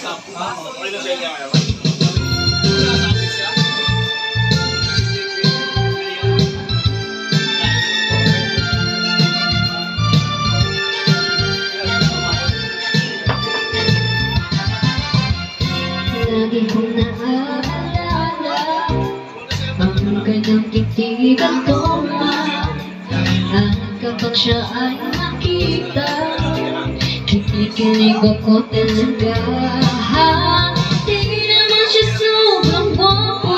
Lagi kong naaalala ang kanyang titig at toma. At kapag siya ay nakita, kinikilig ako talaga. Di naman siya sobrang gwapo,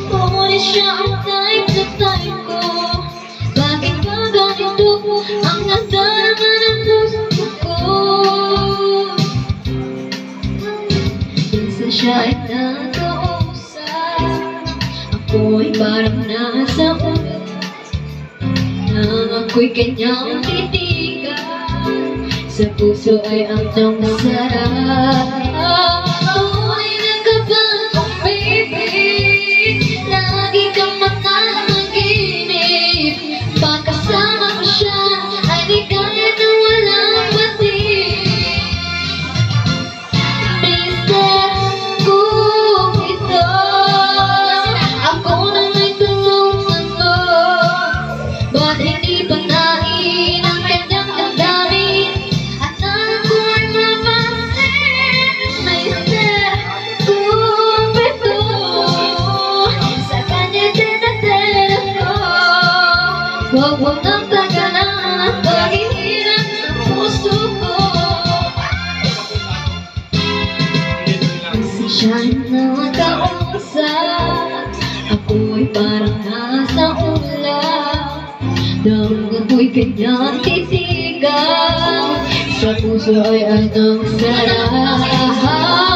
ngunit siya ang type na type ko. Bakit ba ganito ang nadarama ng puso ko? Minsan siya ay nakausap, ako'y parang nasa ulo, nang ako'y kanyang titigan, sa puso ay ang masarap. Ako'y nagkabang, baby, lagi kang makanaginip. Pagkasama ko siya, ay di kaya na walang batid. Mister, kung ito, ako na may tanong-tanong, ba't hindi panain ang kanyang damdamin? At alam ko ay mapansin, Mister, kung ito, sa kanya tinatelefon. Huwag nang tagalan ang paghihirap ng puso ko. Kasi siya'y nakausap, ako'y parang nasa ulap, nang ako'y kanyang titigan, sa puso ay ang sarap.